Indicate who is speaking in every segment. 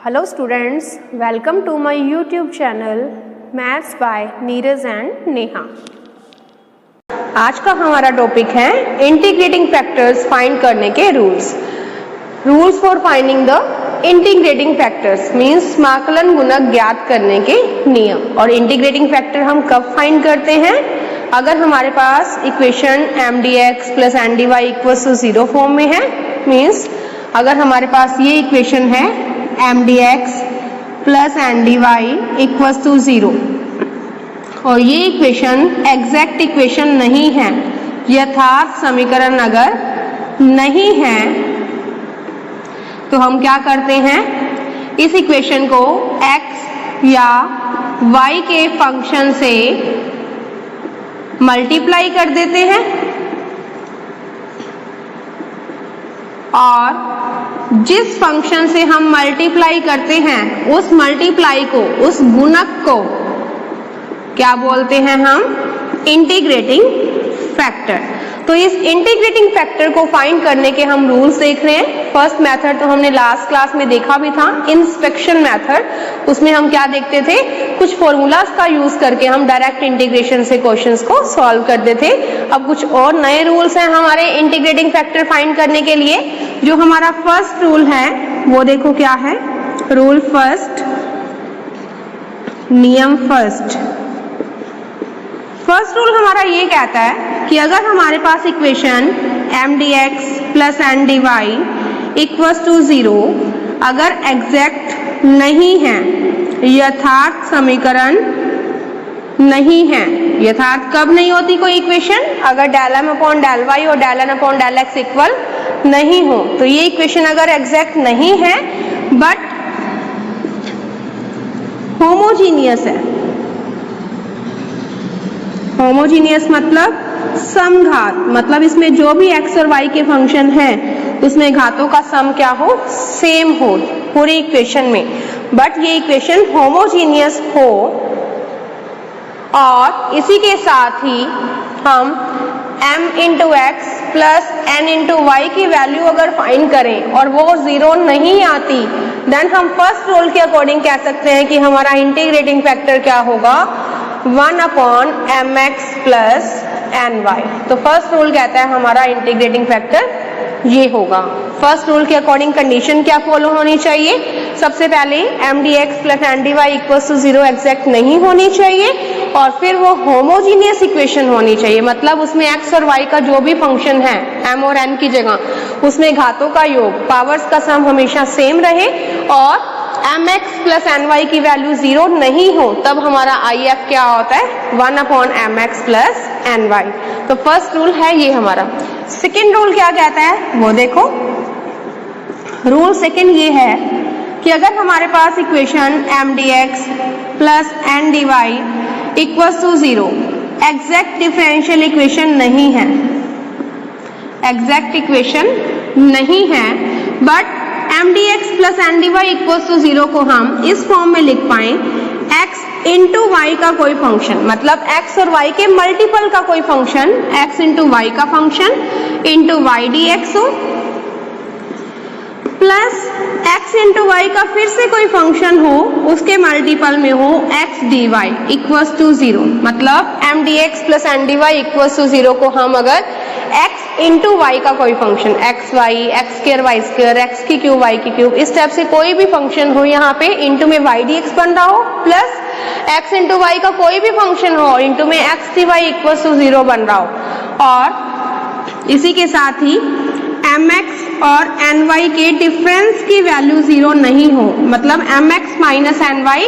Speaker 1: Hello students, welcome to my YouTube channel maths by Neeraj and Neha. आज का हमारा topic है इंटीग्रेटिंग फैक्टर्स फाइंड करने के rules for finding the integrating factors means समाकलन गुणक ज्ञात करने के नियम। और इंटीग्रेटिंग फैक्टर हम कब फाइंड करते हैं? अगर हमारे पास equation mdx plus ndy equals to 0 form में है, मीन्स अगर हमारे पास ये इक्वेशन है mdx plus ndy equals to 0 और ये इक्वेशन एग्जैक्ट इक्वेशन नहीं है, यथार्थ समीकरण अगर नहीं है, तो हम क्या करते हैं, इस इक्वेशन को x या y के फंक्शन से मल्टीप्लाई कर देते हैं और जिस फंक्शन से हम मल्टीप्लाई करते हैं उस मल्टीप्लाई को, उस गुणक को क्या बोलते हैं हम? Integrating factor. तो इस इंटीग्रेटिंग फैक्टर को फाइंड करने के हम रूल्स देख रहे हैं। फर्स्ट मेथड तो हमने लास्ट क्लास में देखा भी था, इंस्पेक्शन मेथड। उसमें हम क्या देखते थे, कुछ फॉर्मूलाज का यूज करके हम डायरेक्ट इंटीग्रेशन से क्वेश्चंस को सॉल्व करते थे। अब कुछ और नए रूल्स हैं हमारे इंटीग्रेटिंग फैक्टर फाइंड करने के लिए। जो हमारा फर्स्ट रूल है वो देखो क्या है, रूल फर्स्ट, नियम फर्स्ट। फर्स्ट रूल हमारा ये कहता है कि अगर हमारे पास equation mdx plus ndy equals to 0 अगर एग्जैक्ट नहीं है, यथार्थ समीकरण नहीं है। यथार्थ कब नहीं होती कोई इक्वेशन? अगर del m upon del y और del n upon del x equal नहीं हो। तो ये इक्वेशन अगर एग्जैक्ट नहीं है बट होमोजीनियस है। होमोजीनियस मतलब समघात, मतलब इसमें जो भी x और y के फंक्शन हैं उसमें घातों का सम क्या हो, सेम हो पूरी इक्वेशन में। बट ये इक्वेशन होमोजीनियस हो और इसी के साथ ही हम m into x plus n into y की वैल्यू अगर फाइंड करें और वो 0 नहीं आती, देन हम फर्स्ट रूल के अकॉर्डिंग कह सकते हैं कि हमारा इंटीग्रेटिंग फैक्टर क्या होगा, 1 अपॉन mx प्लस ny। तो फर्स्ट रूल कहता है हमारा इंटीग्रेटिंग फैक्टर ये होगा। फर्स्ट रूल के अकॉर्डिंग कंडीशन क्या फॉलो होनी चाहिए? सबसे पहले mdx plus ndy equals to 0 exact नहीं होनी चाहिए और फिर वो होमोजीनियस इक्वेशन होनी चाहिए, मतलब उसमें x और y का जो भी फंक्शन है m और n की जगह उसमें घातों का योग, पावर्स का सम हमेशा सेम रहे और mx प्लस ny की वैल्यू 0 नहीं हो, तब हमारा IF क्या होता है, 1 अपॉन mx प्लस ny। तो फर्स्ट रूल है ये हमारा। सेकेंड रूल क्या कहता है वो देखो, रूल सेकेंड ये है कि अगर हमारे पास equation mdx plus ndy equals to 0 exact differential equation नहीं है, एग्जैक्ट इक्वेशन नहीं है, but mdx plus ndy equals to 0 को हम इस फॉर्म में लिख पाए, x इंटू वाई का कोई फंक्शन, मतलब x और y के मल्टीपल का कोई फंक्शन, x इंटू वाई का फंक्शन इंटू वाई dx हो, प्लस x इंटू वाई का फिर से कोई फंक्शन हो, उसके मल्टीपल में हो x dy इक्वल्स टू 0, मतलब mdx plus ndy equals to 0 को हम अगर x इंटू वाई का कोई function, x y, x square y square, x की क्यूब वाई की क्यूब, इस टाइप से कोई भी फंक्शन हो, यहाँ पे इंटू में वाई डी एक्स बन रहा हो, प्लस एक्स इंटू वाई का कोई भी फंक्शन हो इंटू में x d y equal to 0 बन रहा हो, और इसी के साथ ही mx और ny के डिफरेंस की वैल्यू 0 नहीं हो, मतलब mx माइनस ny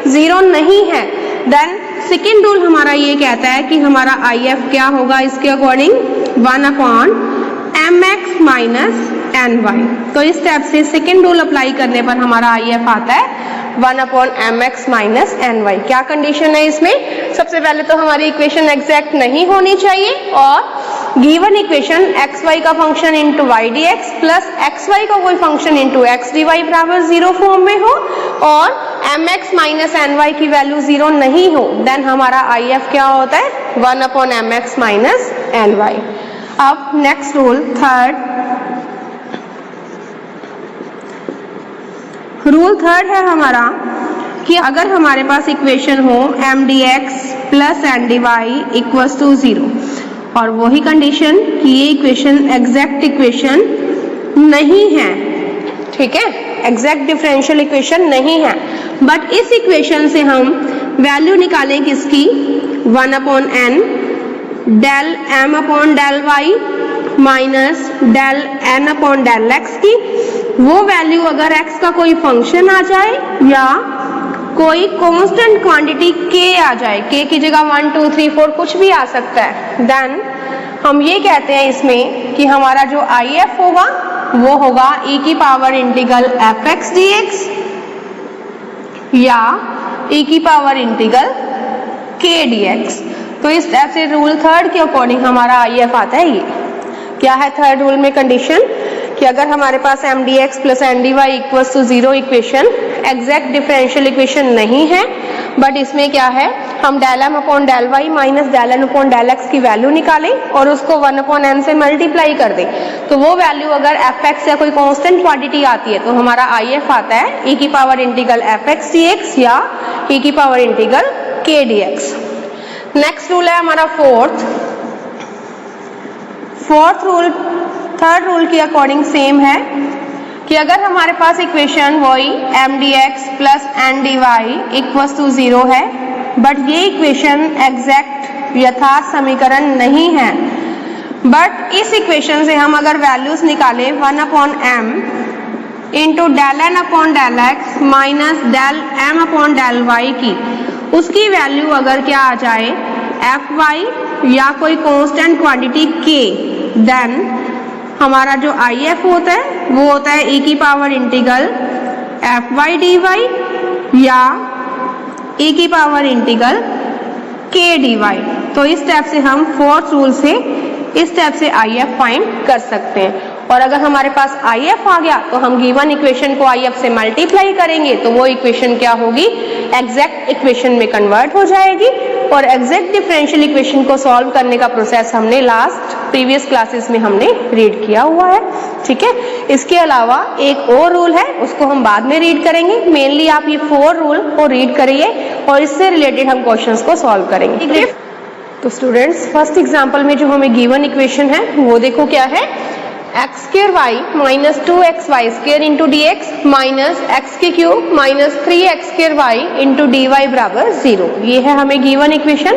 Speaker 1: 0 नहीं है, देन सेकेंड रूल हमारा ये कहता है कि हमारा IF क्या होगा इसके according, 1 upon mx minus ny। तो इस टाइप से सेकेंड रूल अप्लाई करने पर हमारा IF आता है 1 अपॉन mx माइनस ny। क्या कंडीशन है इसमें? सबसे पहले तो हमारी इक्वेशन एग्जैक्ट नहीं होनी चाहिए और गिवन इक्वेशन xy का function into y d x plus xy का कोई function into x d Y बराबर 0 फॉर्म में हो और mx माइनस ny की वैल्यू 0 नहीं हो, देन हमारा IF क्या होता है, 1 अपॉन mx माइनस ny। अब next rule third, rule third है हमारा कि अगर हमारे पास इक्वेशन हो mdx plus ndy equals to 0 और वही कंडीशन कि ये इक्वेशन एग्जैक्ट इक्वेशन नहीं है, ठीक है, एग्जैक्ट डिफरेंशियल इक्वेशन नहीं है, बट इस इक्वेशन से हम वैल्यू निकालें किसकी 1/n del m/del y minus del n/del x की। वो वैल्यू अगर x का कोई फंक्शन आ जाए या कोई कांस्टेंट क्वांटिटी k आ जाए, k की जगह 1 2 3 4 कुछ भी आ सकता है, देन हम ये कहते हैं इसमें कि हमारा जो IF होगा वो होगा e की पावर इंटीग्रल fx dx या e की पावर इंटीग्रल k dx। तो इस टाइप से रूल थर्ड के अकॉर्डिंग हमारा IF आता है। ये क्या है थर्ड रूल में कंडीशन कि अगर हमारे पास mdx plus ndy equals to 0 equation exact differential equation नहीं है, बट इसमें क्या है हम del m/del y minus del n/del x की वैल्यू निकालें और उसको 1/n से मल्टीप्लाई कर दें, तो वो वैल्यू अगर fx या कोई कांस्टेंट क्वांटिटी आती है तो हमारा IF आता है e की पावर इंटीग्रल fx dx या e की power integral k dx। Next rule है हमारा फोर्थ रूल थर्ड रूल के अकॉर्डिंग सेम है कि अगर हमारे पास इक्वेशन वही mdx plus ndy equals to 0 है, बट ये इक्वेशन एग्जैक्ट यथार्थ समीकरण नहीं है, बट इस इक्वेशन से हम अगर वैल्यूज निकालें 1/m into del n/del x minus del m/del y की, उसकी वैल्यू अगर क्या आ जाए fy या कोई कांस्टेंट क्वांटिटी k, देन हमारा जो IF होता है वो होता है e की पावर इंटीग्रल fy dy या e की पावर इंटीग्रल k dy। तो इस स्टेप से हम फोर्थ रूल से इस स्टेप से IF फाइंड कर सकते हैं, और अगर हमारे पास IF आ गया तो हम गिवन इक्वेशन को IF से मल्टीप्लाई करेंगे तो वो इक्वेशन क्या होगी एग्जैक्ट इक्वेशन में कन्वर्ट हो जाएगी। और एग्जैक्ट डिफरेंशियल इक्वेशन को सॉल्व करने का प्रोसेस हमने लास्ट प्रीवियस क्लासेस में हमने रीड किया हुआ है, ठीक है। इसके अलावा एक और रूल है, उसको हम बाद में रीड करेंगे। मेनली आप ये 4 रूल को रीड करिए और इससे रिलेटेड हम क्वेश्चंस को सॉल्व करेंगे। तो स्टूडेंट्स फर्स्ट एग्जांपल में जो हमें गिवन इक्वेशन है वो देखो क्या है, x square y minus 2xy square into D X minus x की cube minus 3x square y into D Y बराबर 0। ये है हमें गिवन इक्वेशन।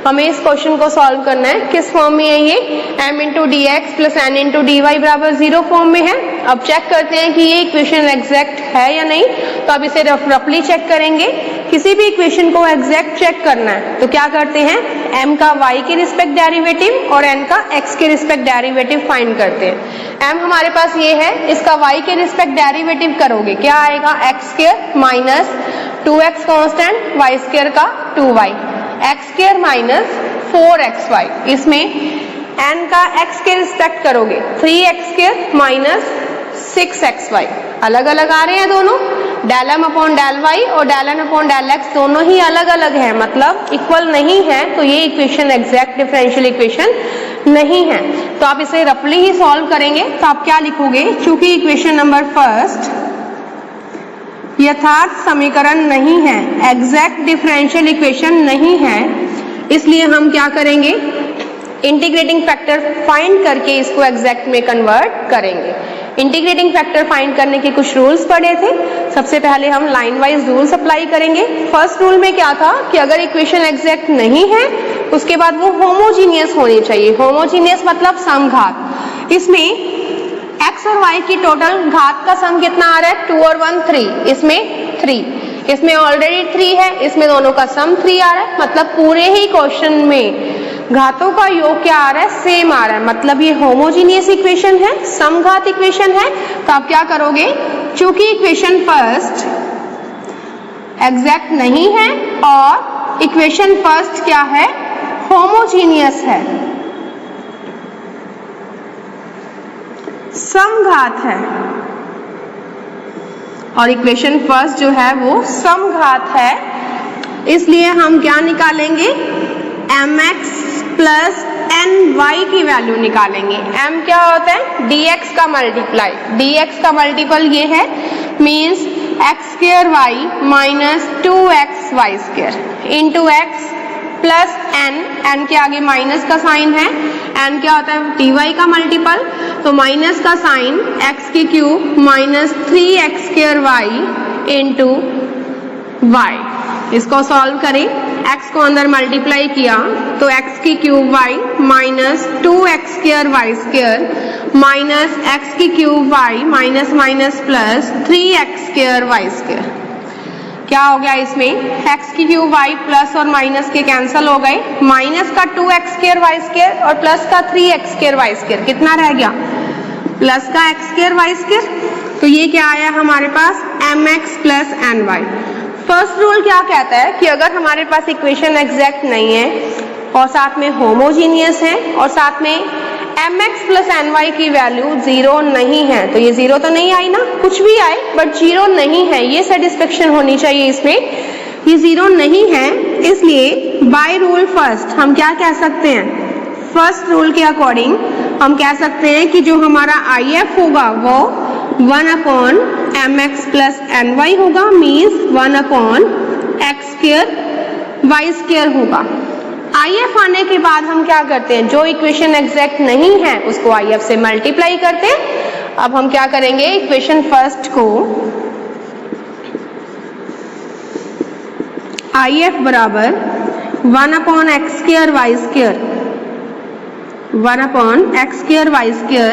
Speaker 1: हमें इस क्वेश्चन को सॉल्व करना है। किस फॉर्म में है ये, m into D x plus n into D Y बराबर 0 फॉर्म में है। अब चेक करते हैं कि ये इक्वेशन एग्जैक्ट है या नहीं। तो अब इसे रफली चेक करेंगे। किसी भी इक्वेशन को एग्जैक्ट चेक करना है तो क्या करते हैं, m का y के रिस्पेक्ट डेरिवेटिव और n का x के रिस्पेक्ट डेरिवेटिव फाइंड करते हैं। m हमारे पास ये है, इसका y के रिस्पेक्ट डेरिवेटिव करोगे क्या आएगा, x square minus 2x constant y square का 2y x square minus 4xy। इसमें n का x के रिस्पेक्ट करोगे 3x स्क्वायर माइनस 6xy। अलग अलग आ रहे हैं दोनों, del m upon del y और del n upon del x दोनों ही अलग अलग है, मतलब इक्वल नहीं है। तो ये इक्वेशन एग्जैक्ट डिफरेंशियल इक्वेशन नहीं है। तो आप इसे रफली ही सॉल्व करेंगे तो आप क्या लिखोगे, चूंकि इक्वेशन नंबर फर्स्ट यथार्थ समीकरण नहीं है, एग्जैक्ट डिफरेंशियल इक्वेशन नहीं है, इसलिए हम क्या करेंगे, इंटीग्रेटिंग फैक्टर फाइंड करके इसको एग्जैक्ट में कन्वर्ट करेंगे। इंटीग्रेटिंग फैक्टर फाइंड करने के कुछ रूल्स पढ़े थे। सबसे पहले हम लाइन वाइज रूल्स अप्लाई करेंगे। फर्स्ट रूल में क्या था कि अगर इक्वेशन एग्जैक्ट नहीं है उसके बाद वो होमोजीनियस होनी चाहिए। होमोजीनियस मतलब समघात। इसमें x और y की टोटल घात का सम कितना आ रहा है, 2 और 1 3, इसमें 3, इसमें ऑलरेडी 3 है, इसमें दोनों का सम 3 आ रहा है। मतलब पूरे ही क्वेश्चन में घातों का योग क्या आ रहा है, सेम आ रहा है। मतलब ये होमोजीनियस इक्वेशन है, समघात इक्वेशन है। तो आप क्या करोगे, चूंकि इक्वेशन फर्स्ट एग्जैक्ट नहीं है और इक्वेशन फर्स्ट क्या है, होमोजीनियस है, समघात है, और इक्वेशन फर्स्ट जो है वो समघात है, इसलिए हम क्या निकालेंगे, mx प्लस ny की वैल्यू निकालेंगे। m क्या होता है, dx का मल्टीप्लाई, dx का मल्टीपल ये है, means x square y minus 2x y square into x plus n, n के आगे माइनस का साइन है, एन क्या होता है dy का मल्टीपल, तो माइनस का साइन x की cube minus 3x square y into y. इसको सॉल्व करें, x को अंदर मल्टीप्लाई किया तो x की cube y minus 2x square y square minus x की cube y minus minus plus 3x square y square. क्या हो गया इसमें x की क्यूब y प्लस और माइनस के कैंसिल हो गए, माइनस का 2x स्क्र वाई स्क्र और प्लस का 3x स्क्र वाई स्क्र, कितना रह गया प्लस का x स्क्र वाई स्क्र। तो ये क्या आया हमारे पास mx plus ny। First rule क्या कहता है कि अगर हमारे पास इक्वेशन एग्जैक्ट नहीं है और साथ में होमोजीनियस है और साथ में mx प्लस ny की वैल्यू 0 नहीं है, तो ये 0 तो नहीं आई ना, कुछ भी आए बट 0 नहीं है, ये सेटिस्फेक्शन होनी चाहिए इसमें, ये 0 नहीं है। इसलिए बाय रूल फर्स्ट हम क्या कह सकते हैं, फर्स्ट रूल के अकॉर्डिंग हम कह सकते हैं कि जो हमारा IF होगा वो 1/mx प्लस ny होगा, means 1/x square y square होगा। IF आने के बाद हम क्या करते हैं, जो इक्वेशन एग्जैक्ट नहीं है उसको IF से मल्टीप्लाई करते हैं। अब हम क्या करेंगे, इक्वेशन फर्स्ट को IF बराबर 1/x square y square 1/x square y square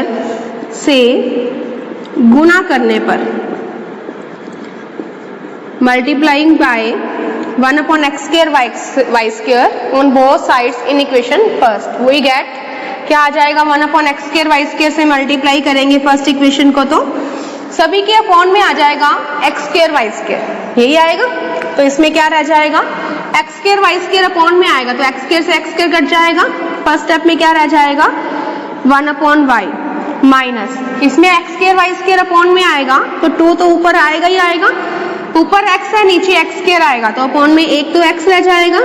Speaker 1: से गुना करने पर multiplying by 1/x square y square on both sides in equation first, we get क्या आ जाएगा 1/x स्क्र वाई स्क्र से मल्टीप्लाई करेंगे फर्स्ट इक्वेशन को तो सभी के अपॉन में आ जाएगा x स्क्र वाई स्क्र, यही आएगा। तो इसमें क्या रह जाएगा x square y square upon में आएगा तो x स्क्र से x स्क्र कट जाएगा। फर्स्ट स्टेप में क्या रह जाएगा 1/y माइनस, इसमें x square y square upon में आएगा तो 2 तो ऊपर आएगा ही आएगा, ऊपर x है नीचे x स्क्र आएगा तो अपॉन में एक तो x रह जाएगा,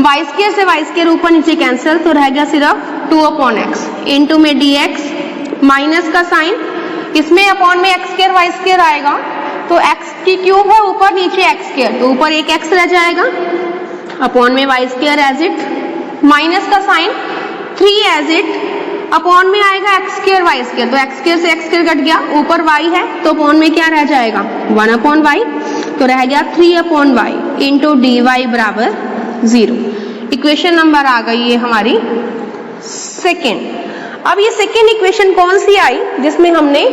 Speaker 1: y स्क्र से y स्क्र ऊपर नीचे कैंसिल तो रह गया सिर्फ 2/x इंटू में dx माइनस का साइन, इसमें अपॉन में x स्क्र वाई स्क्र आएगा तो x की क्यूब है ऊपर नीचे x स्क्र तो ऊपर एक x रह जाएगा, अपॉन में y square as it minus का साइन 3 एज इट, अपॉन में आएगा x स्क्र वाई स्क्र तो x स्क्र से x स्क्र कट गया, ऊपर y है तो अपॉन में क्या रह जाएगा 1/y तो रह गया 3/y इंटू dy बराबर 0। इक्वेशन नंबर आ गई है हमारी सेकेंड। अब ये सेकेंड इक्वेशन कौन सी आई जिसमें हमने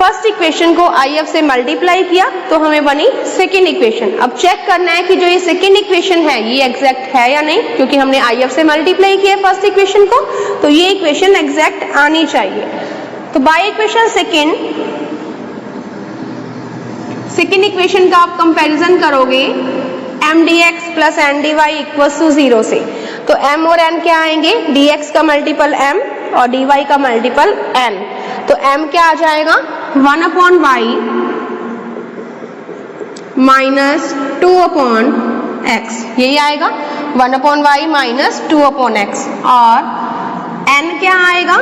Speaker 1: फर्स्ट इक्वेशन को IF से मल्टीप्लाई किया तो हमें बनी सेकेंड इक्वेशन। अब चेक करना है कि जो ये सेकेंड इक्वेशन है ये एग्जैक्ट है या नहीं, क्योंकि हमने IF से मल्टीप्लाई किया फर्स्ट इक्वेशन को तो ये इक्वेशन एग्जैक्ट आनी चाहिए। तो बाय इक्वेशन सेकेंड इक्वेशन का आप कंपैरिजन करोगे mdx plus ndy equals to 0 से, तो m और n क्या आएंगे, dx का मल्टीपल m और dy का मल्टीपल n, तो m क्या आ जाएगा 1/y माइनस 2/x, यही आएगा 1/y माइनस 2/x, और n क्या आएगा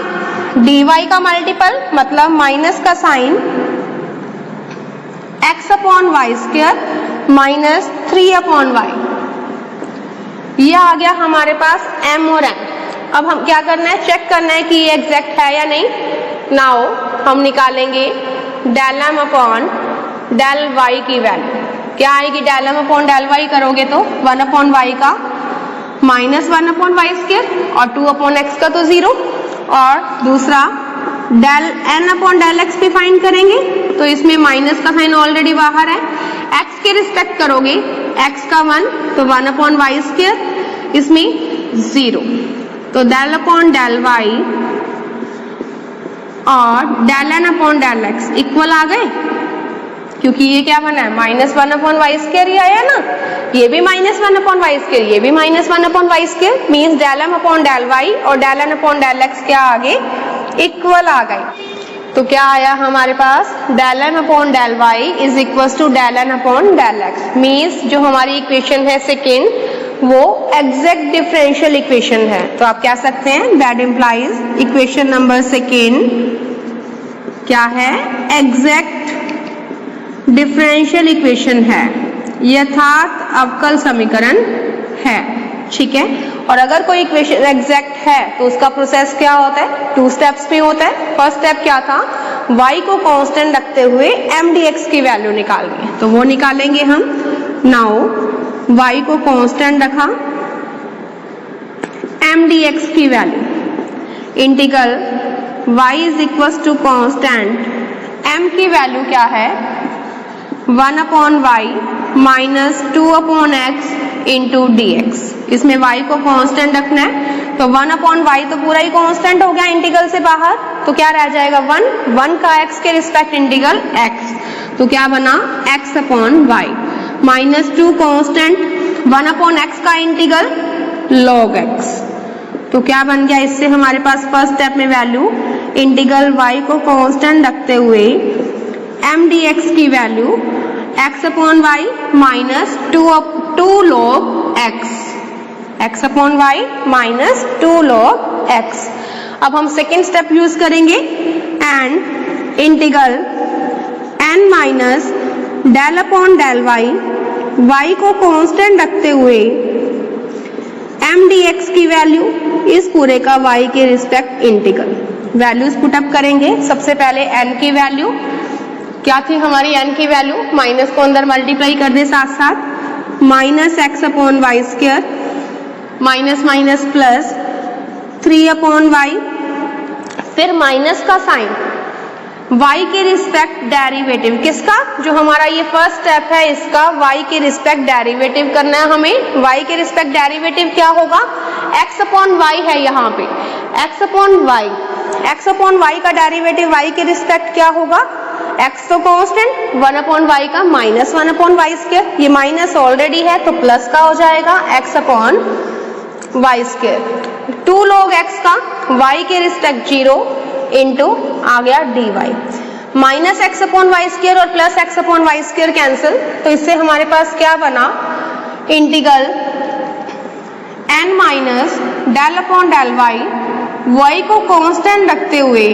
Speaker 1: dy का मल्टीपल मतलब माइनस का sign x/y square minus 3/y, यह आ गया हमारे पास m और n। अब हम क्या करना है, चेक करना है कि ये एग्जैक्ट है या नहीं। नाउ हम निकालेंगे del m upon del y की वैल्यू, क्या आएगी del m upon del y करोगे तो 1/y का माइनस 1/y स्क्र और 2/x का तो 0, और दूसरा del n upon del x पे फाइंड करेंगे तो इसमें माइनस का साइन ऑलरेडी बाहर है, x के रिस्पेक्ट करोगे x का 1 तो 1/y स्क्र, इसमें 0, तो del अपॉन del y और del n upon del x equal आ गए, क्योंकि ये क्या बना है माइनस 1/y स्क्र ही आया ना, ये भी माइनस 1/y स्क्र, ये भी minus 1/y square, means del m upon del y और del n upon del x क्या आ गए इक्वल आ गए। तो क्या आया हमारे पास del m upon del y is equal to del n upon del x, means जो हमारी इक्वेशन है सेकेंड वो एग्जैक्ट डिफरेंशियल इक्वेशन है। तो आप कह सकते हैं that implies equation number second क्या है, एग्जैक्ट डिफरेंशियल इक्वेशन है, यथार्थ अवकल समीकरण है, ठीक है। और अगर कोई इक्वेशन एग्जैक्ट है तो उसका प्रोसेस क्या होता है, 2 स्टेप्स में होता है। फर्स्ट स्टेप क्या था, y को कांस्टेंट रखते हुए mdx की वैल्यू निकालनी है, तो वो निकालेंगे हम। नाउ y को कांस्टेंट रखा, mdx की value, integral y is equal to constant, m की वैल्यू क्या है 1/y minus 2/x into dx। इसमें y को कांस्टेंट रखना है, तो 1/y तो पूरा ही कांस्टेंट हो गया इंटीग्रल से बाहर, तो क्या रह जाएगा 1 का x के रिस्पेक्ट इंटीग्रल x, तो क्या बना x/y माइनस 2 कांस्टेंट 1/x का इंटीग्रल log x, तो क्या बन गया इससे हमारे पास फर्स्ट स्टेप में वैल्यू, इंटीग्रल y को कांस्टेंट रखते हुए m dx की value x/y minus 2 log x, x/y minus 2 log x। अब हम सेकेंड स्टेप यूज करेंगे, and integral n minus del upon del y को कांस्टेंट रखते हुए m dx की वैल्यू, इस पूरे का y के रिस्पेक्ट इंटीग्रल। वैल्यूज पुटअप करेंगे। सबसे पहले n की वैल्यू क्या थी हमारी, n की वैल्यू, माइनस को अंदर मल्टीप्लाई कर दे साथ साथ, minus x/y square minus minus plus 3/y, फिर माइनस का साइन, y के रिस्पेक्ट डेरिवेटिव किसका, जो हमारा ये फर्स्ट स्टेप है इसका y के रिस्पेक्ट डेरिवेटिव करना है हमें। y के रिस्पेक्ट डेरिवेटिव क्या होगा, x/y है यहाँ पे, x/y का डेरिवेटिव y के रिस्पेक्ट क्या होगा, x तो कांस्टेंट, 1/y का माइनस 1/y स्क्वायर, ये माइनस ऑलरेडी है तो प्लस का हो जाएगा x/y स्क्वायर, 2 log x का y के रिस्पेक्ट 0 इंटू आ गया dy, माइनस x/y स्क्वायर और प्लस x/y स्क्वायर कैंसिल, तो इससे हमारे पास क्या बना, integral n minus del upon del y को कांस्टेंट रखते हुए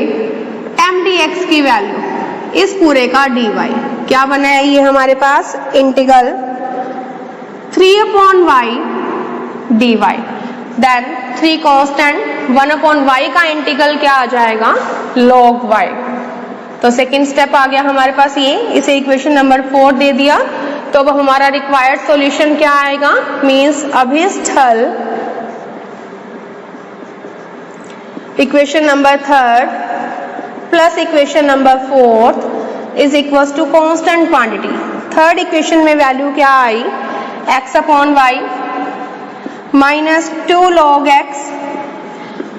Speaker 1: m dx की वैल्यू, इस पूरे का dy, क्या बना है ये हमारे पास, integral 3/y dy, then 3 constant 1/y का इंटीग्रल क्या आ जाएगा log y। तो सेकेंड स्टेप आ गया हमारे पास ये, इसे इक्वेशन नंबर 4 दे दिया। तो अब हमारा रिक्वायर्ड सॉल्यूशन क्या आएगा, मींस अभिष्ट हल equation number 3 plus equation number 4 is equal to constant quantity. Third equation में वैल्यू क्या आई, x/y minus 2 log x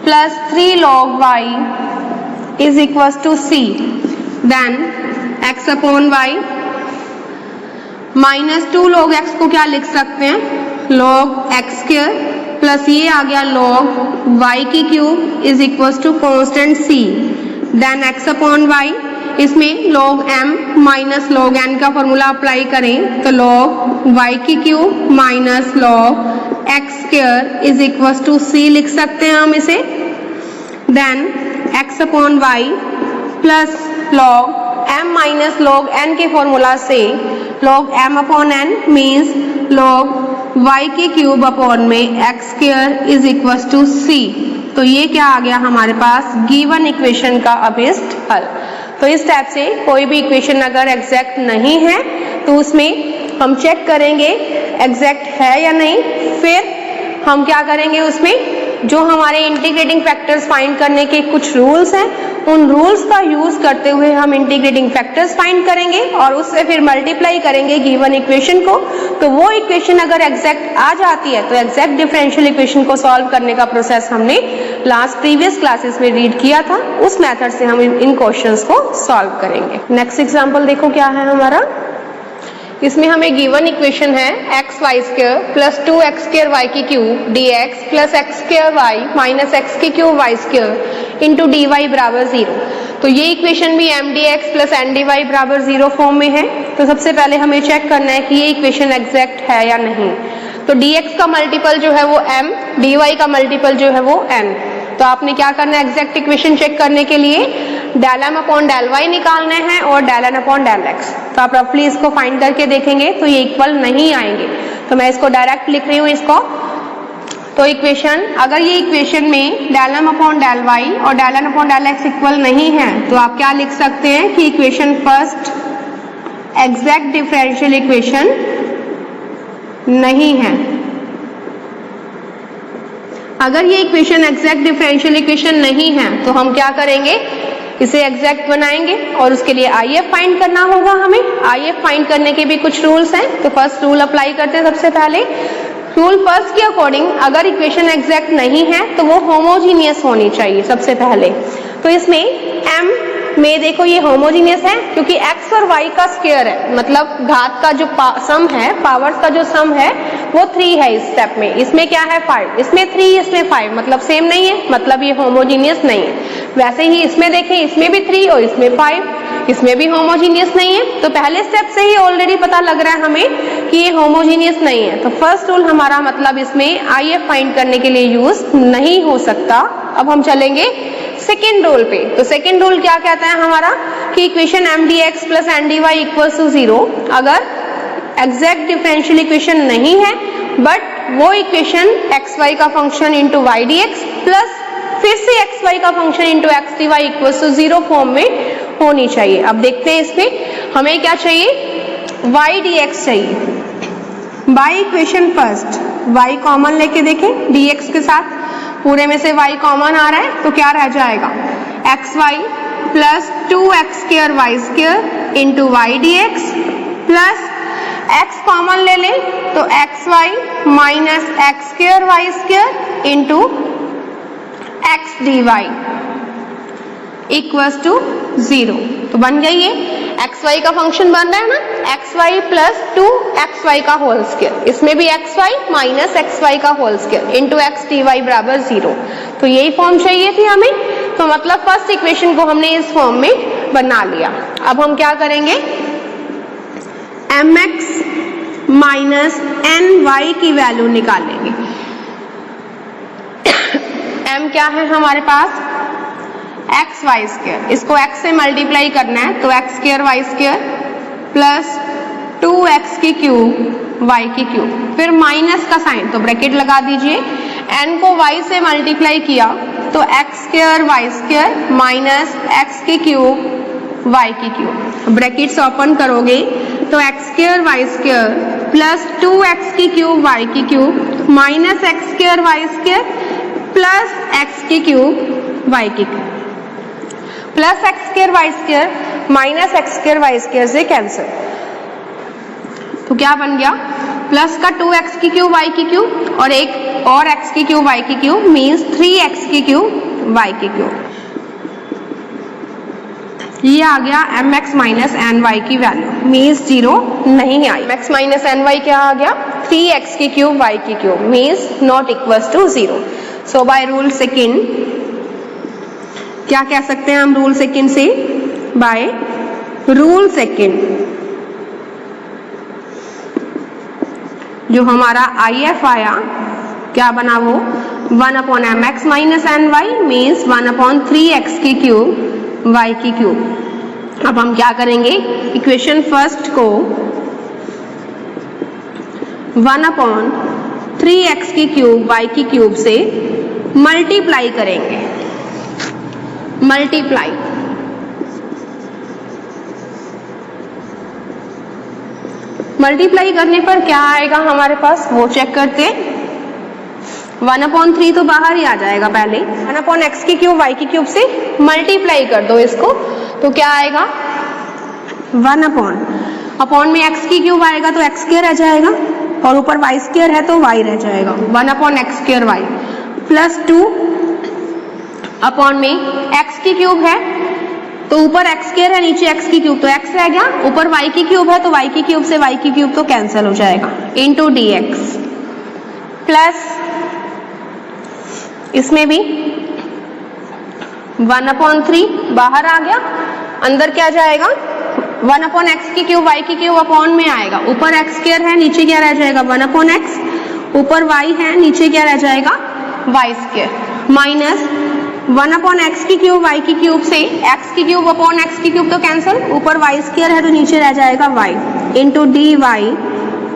Speaker 1: plus 3 log y is equal to c, then x/y minus 2 log x को क्या लिख सकते हैं, log x स्क्वायर प्लस ये आ गया log y की cube is equal to constant c, then x/y, इसमें log m minus log n का फॉर्मूला अप्लाई करें तो log y की cube minus log x square is equal to c लिख सकते हैं हम इसे, then x/y plus log m minus log n के फॉर्मूला से log m/n means log y की क्यूब अपॉन में x square is equal to c। तो ये क्या आ गया हमारे पास, गिवन इक्वेशन का अभिष्ट हल। तो इस टाइप से कोई भी इक्वेशन अगर एग्जैक्ट नहीं है तो उसमें हम चेक करेंगे एग्जैक्ट है या नहीं, फिर हम क्या करेंगे, उसमें जो हमारे इंटीग्रेटिंग फैक्टर्स फाइंड करने के कुछ रूल्स हैं, उन रूल्स का यूज करते हुए हम इंटीग्रेटिंग फैक्टर्स फाइंड करेंगे और उससे फिर मल्टीप्लाई करेंगे गिवन इक्वेशन को। तो वो इक्वेशन अगर एग्जैक्ट आ जाती है तो एग्जैक्ट डिफरेंशियल इक्वेशन को सॉल्व करने का प्रोसेस हमने लास्ट प्रीवियस क्लासेस में रीड किया था, उस मेथड से हम इन क्वेश्चंस को सॉल्व करेंगे। नेक्स्ट एग्जांपल देखो क्या है हमारा, इसमें हमें गिवन इक्वेशन है xy square plus 2x square y की cube dx plus x square y minus x की cube y square into dy बराबर 0। तो ये इक्वेशन भी mdx प्लस ndy बराबर 0 फॉर्म में है। तो सबसे पहले हमें चेक करना है कि ये इक्वेशन एग्जैक्ट है या नहीं। तो dx का मल्टीपल जो है वो m, dy का मल्टीपल जो है वो n। तो आपने क्या करना है एग्जैक्ट इक्वेशन चेक करने के लिए, del M upon del y निकालने हैं और del N upon del x. तो आप रफली इसको फाइंड करके देखेंगे तो ये इक्वल नहीं आएंगे, तो मैं इसको डायरेक्ट लिख रही हूँ इसको। तो इक्वेशन, अगर ये इक्वेशन में del M upon del Y और del N upon del X equal नहीं है तो आप क्या लिख सकते हैं कि equation first exact differential equation नहीं है। अगर ये इक्वेशन एग्जैक्ट डिफरेंशियल इक्वेशन नहीं है तो हम क्या करेंगे, इसे एग्जैक्ट बनाएंगे और उसके लिए आईएफ फाइंड करना होगा हमें। आईएफ फाइंड करने के भी कुछ रूल्स हैं, तो फर्स्ट रूल अप्लाई करते हैं। सबसे पहले रूल फर्स्ट के अकॉर्डिंग अगर इक्वेशन एग्जैक्ट नहीं है तो वो होमोजीनियस होनी चाहिए सबसे पहले। तो इसमें m में देखो ये होमोजीनियस है क्योंकि x और y का स्क्वायर है, मतलब घात का जो सम है, पावर्स का जो सम है वो 3 है इस स्टेप में। इसमें क्या है 5, इसमें 3, इसमें 5, मतलब सेम नहीं है, मतलब ये होमोजीनियस नहीं है। वैसे ही इसमें देखें, इसमें भी 3 और इसमें 5, इसमें भी होमोजीनियस नहीं है। तो पहले स्टेप से ही ऑलरेडी पता लग रहा है हमें कि ये होमोजीनियस नहीं है। तो फर्स्ट रूल हमारा मतलब इसमें आईएफ फाइंड करने के लिए यूज नहीं हो सकता। अब हम चलेंगे सेकेंड रूल पे। तो सेकेंड रूल क्या कहता है हमारा कि equation mdx plus ndy equals to 0 अगर एग्जैक्ट डिफरेंशियल इक्वेशन नहीं है बट वो इक्वेशन xy का function into y d x plus फिर से xy का function into x d Y equals to 0 form में होनी चाहिए। अब देखते हैं इसमें हमें क्या चाहिए, वाई डी एक्स चाहिए। By equation first y common लेके देखें dx के साथ, पूरे में से y कॉमन आ रहा है तो क्या रह जाएगा xy plus 2x square y square into y d x plus x common ले लें तो xy minus x square y square into x d Y equals to 0। तो बन गई ये xy का फंक्शन बन रहा है ना, xy प्लस 2xy का होल स्क्वायर, इसमें भी xy माइनस xy का whole square into x d Y बराबर 0। तो यही फॉर्म चाहिए थी हमें। तो मतलब फर्स्ट इक्वेशन को हमने इस फॉर्म में बना लिया। अब हम क्या करेंगे, mx माइनस ny की वैल्यू निकालेंगे। m क्या है हमारे पास एक्स वाई स्क्वायर, इसको x से मल्टीप्लाई करना है तो x square y square plus 2x की क्यूब वाई की क्यूब, फिर माइनस का साइन तो ब्रैकेट लगा दीजिए। n को y से मल्टीप्लाई किया तो x square y square minus x की क्यूब वाई की क्यूब, ब्रैकेट्स ओपन करोगे तो x square y square plus 2x की क्यूब वाई की cube minus x square y square plus x की क्यूब वाई की cube plus x square y square minus x square y square से cancel. तो क्या बन गया, प्लस का 2x की क्यूब वाई की क्यूब और एक और x की क्यूब वाई की क्यूब मीन्स 3x की क्यूब वाई की क्यूब। ये आ गया mx माइनस ny की वैल्यू मीन्स 0 नहीं आई। mx माइनस ny क्या आ गया, 3x की क्यूब y की cube means not equals to 0। So by rule second क्या कह सकते हैं हम रूल सेकेंड से, बाय रूल सेकेंड जो हमारा IF आया क्या बना वो 1 upon mx minus ny means 1 upon 3x की क्यूब y की क्यूब। अब हम क्या करेंगे, इक्वेशन फर्स्ट को 1 अपॉन 3x की क्यूब y की क्यूब से मल्टीप्लाई करेंगे। मल्टीप्लाई मल्टीप्लाई करने पर क्या आएगा हमारे पास वो चेक करते हैं। 1 अपॉन 3 तो बाहर ही आ जाएगा, पहले 1 अपॉन एक्स की क्यूब वाई की क्यूब से मल्टीप्लाई कर दो इसको तो क्या आएगा 1 अपॉन में एक्स की क्यूब आएगा तो एक्स स्क्वायर रह जाएगा और ऊपर वाई स्क्वायर है तो वाई रह जाएगा 1 upon x square y plus 2 upon में एक्स की क्यूब है तो ऊपर एक्स स्क्वायर है नीचे एक्स की क्यूब तो एक्स रह गया, ऊपर वाई की क्यूब है तो वाई की क्यूब से वाई की क्यूब तो कैंसिल हो जाएगा इंटू डी एक्स प्लस इसमें भी 1 अपॉन 3 बाहर आ गया, अंदर क्या जाएगा 1 अपॉन एक्स की क्यूब वाई की क्यूब अपॉन में आएगा, ऊपर एक्स स्क्वायर है नीचे क्या रह जाएगा 1 अपॉन एक्स, ऊपर वाई है नीचे क्या रह जाएगा y square minus 1 upon x की क्यूब वाई की क्यूब से एक्स की क्यूब अपॉन एक्स की क्यूब तो कैंसिल, ऊपर वाई स्क्वायर है तो नीचे रह जाएगा वाई इंटू डी वाई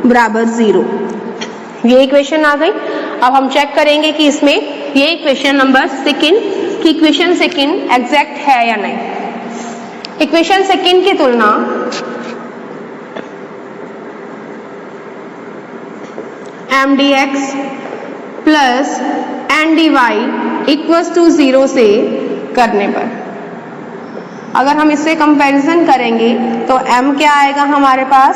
Speaker 1: बराबर 0। ये इक्वेशन आ गई। अब हम चेक करेंगे कि इसमें ये इक्वेशन नंबर सेकंड कि इक्वेशन सेकंड एग्जैक्ट है या नहीं। इक्वेशन सेकंड की तुलना M D x plus N D Y equals to 0 से करने पर, अगर हम इससे कंपैरिजन करेंगे तो m क्या आएगा हमारे पास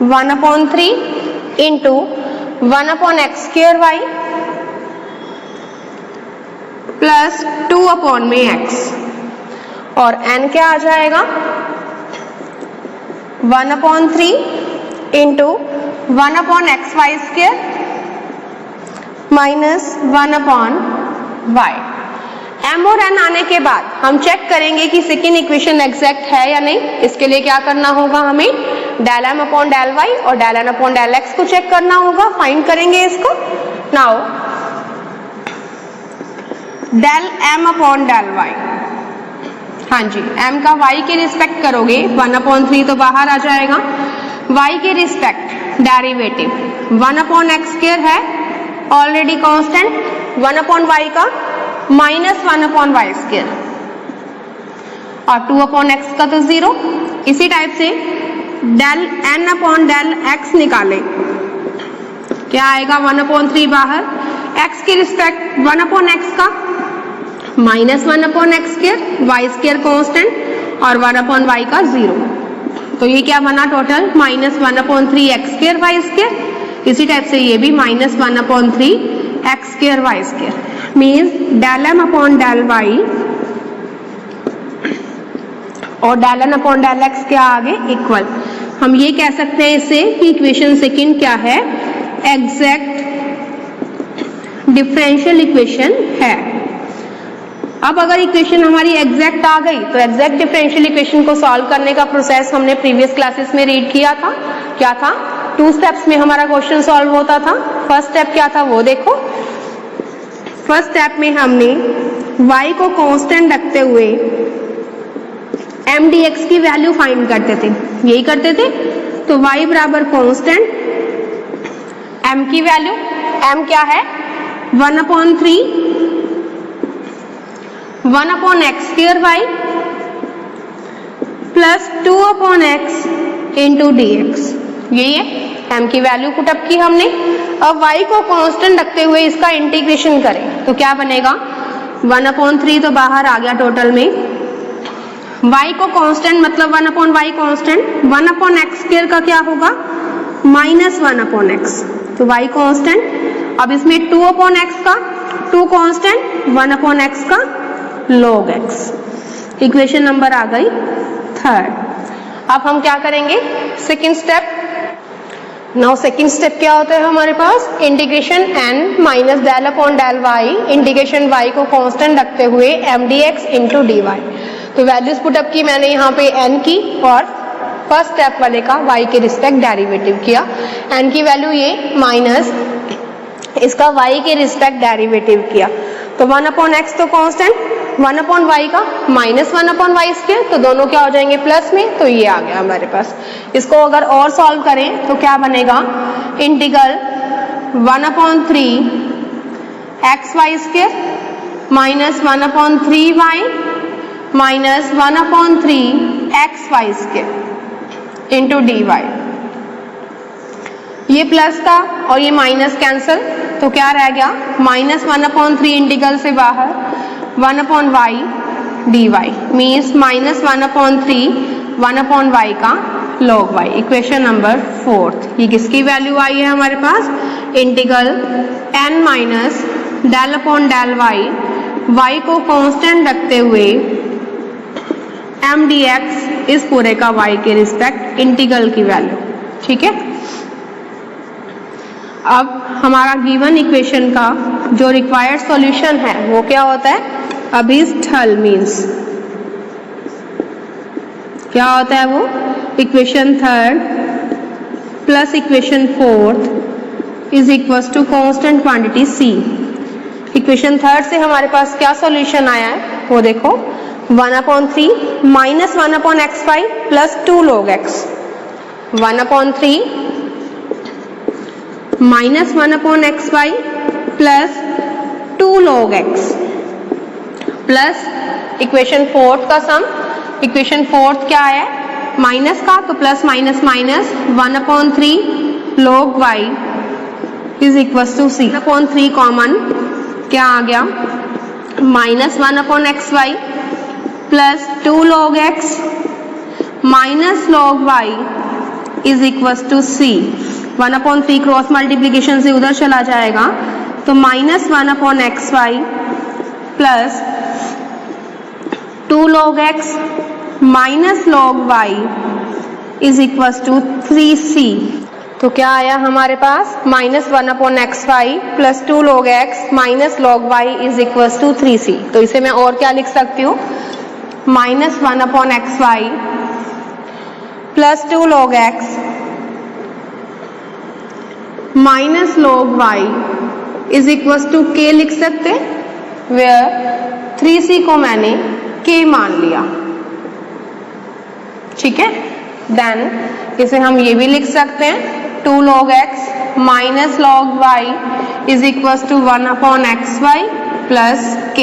Speaker 1: 1/3 into 1/x square y plus 2 में x, और n क्या आ जाएगा 1/3 into 1/x y square minus 1/y। m और n आने के बाद हम चेक करेंगे कि सेकेंड इक्वेशन एग्जैक्ट है या नहीं। इसके लिए क्या करना होगा, हमें del m upon del y और del n upon del x को चेक करना होगा, फाइंड करेंगे इसको। Now del m upon del y, हाँ जी m का y के रिस्पेक्ट करोगे 1/3 तो बाहर आ जाएगा, y के रिस्पेक्ट डेरिवेटिव 1/x स्क्वायर है ऑलरेडी कांस्टेंट, 1/y का माइनस 1/y स्क्वायर और 2/x का तो 0। इसी टाइप से del n upon del x निकाले, क्या आएगा 1/3 बाहर, x के रिस्पेक्ट 1/x का minus 1/x square, y square constant और 1/y का 0। तो ये क्या बना total minus 1/3 x square y square. इसी टाइप से ये भी minus 1/3 x square y square means del m upon del y और del n upon del x क्या आगे इक्वल। हम ये कह सकते हैं इससे कि इक्वेशन सेकंड क्या है, एग्जैक्ट डिफरेंशियल इक्वेशन है। अब अगर इक्वेशन हमारी एग्जैक्ट आ गई तो एग्जैक्ट डिफरेंशियल इक्वेशन को सॉल्व करने का प्रोसेस हमने प्रीवियस क्लासेस में रीड किया था। क्या था, 2 स्टेप्स में हमारा क्वेश्चन सॉल्व होता था। फर्स्ट स्टेप क्या था वो देखो, फर्स्ट स्टेप में हमने y को कांस्टेंट रखते हुए m dx की वैल्यू फाइंड करते थे, यही करते थे। तो y बराबर कांस्टेंट, m की वैल्यू, m क्या है 1/3 1/x square y plus 2/x into dx, यही है m की वैल्यू पुटअप की हमने। अब y को कांस्टेंट रखते हुए इसका इंटीग्रेशन करें तो क्या बनेगा 1/3 तो बाहर आ गया टोटल में, y को कांस्टेंट मतलब 1/y कांस्टेंट, 1/x स्क्वायर का क्या होगा माइनस 1/x, तो y कांस्टेंट। अब इसमें 2/x का 2 कांस्टेंट, 1/x का log x। इक्वेशन नंबर आ गई थर्ड। अब हम क्या करेंगे second step. Now second step क्या होता है हमारे पास, integration n minus del upon del y, integration y को कांस्टेंट रखते हुए m dx इंटू dy। तो वैल्यूज पुटअप की मैंने यहाँ पे n की और फर्स्ट स्टेप वाले का y के रिस्पेक्ट डेरिवेटिव किया। n की वैल्यू ये माइनस इसका y के रिस्पेक्ट डेरिवेटिव किया। तो 1/x तो कांस्टेंट, 1/y का माइनस 1/y स्क्वायर, तो दोनों क्या हो जाएंगे प्लस में, तो ये आ गया हमारे पास। इसको अगर और सॉल्व करें तो क्या बनेगा, integral 1/3 xy square minus 1/3y minus 1/3 xy square into dy। ये प्लस था और ये माइनस कैंसिल, तो क्या रह गया माइनस 1/3 इंटीग्रल से बाहर 1/y dy means minus 1/3 1/y का log y। Equation number fourth, ये किसकी वैल्यू आई है हमारे पास, integral n minus del upon del y को कांस्टेंट रखते हुए m dx इस पूरे का y के रिस्पेक्ट इंटीग्रल की वैल्यू। ठीक है, अब हमारा गिवन इक्वेशन का जो रिक्वायर्ड सॉल्यूशन है वो क्या होता है, अभिस्थल मीन्स क्या होता है वो, equation third plus equation fourth is equal to constant quantity c। Equation third से हमारे पास क्या सॉल्यूशन आया है वो देखो, 1/3 minus 1/x5 plus 2 log x, 1/3 minus 1/x5 plus 2 log x plus equation fourth का सम। इक्वेशन फोर्थ क्या है, माइनस का, तो plus minus minus 1/3 log y is equal to c। 1/3 common क्या आ गया, minus 1/xy plus 2 log x minus log y is equal to c। 1/3 cross multiplication से उधर चला जाएगा, तो minus 1/xy plus 2 log x minus log y is equal to 3c। तो क्या आया हमारे पास, minus 1/xy plus 2 log x minus log y is equal to 3c। तो इसे मैं और क्या लिख सकती हूँ, minus 1/xy plus 2 log x minus log y is equal to k लिख सकते, वेयर 3c को मैंने k मान लिया। ठीक है, देन इसे हम ये भी लिख सकते हैं, 2 log x minus log y is equal to 1/xy plus k।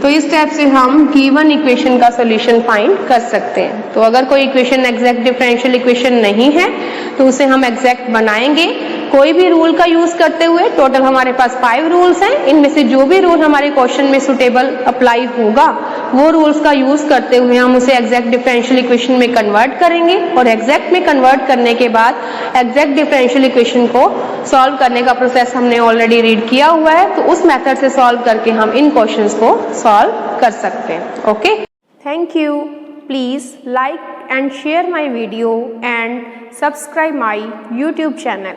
Speaker 1: तो इस टाइप से हम गिवन इक्वेशन का सॉल्यूशन फाइंड कर सकते हैं। तो अगर कोई इक्वेशन एग्जैक्ट डिफरेंशियल इक्वेशन नहीं है तो उसे हम एग्जैक्ट बनाएंगे कोई भी रूल का यूज करते हुए। टोटल हमारे पास 5 रूल्स हैं, इनमें से जो भी रूल हमारे क्वेश्चन में सुटेबल अप्लाई होगा वो रूल्स का यूज करते हुए हम उसे एग्जैक्ट डिफरेंशियल इक्वेशन में कन्वर्ट करेंगे, और एग्जैक्ट में कन्वर्ट करने के बाद एग्जैक्ट डिफरेंशियल इक्वेशन को सॉल्व करने का प्रोसेस हमने ऑलरेडी रीड किया हुआ है, तो उस मेथड से सॉल्व करके हम इन क्वेश्चंस को सॉल्व कर सकते हैं। Okay, thank you. Please like and share my video and subscribe my YouTube channel.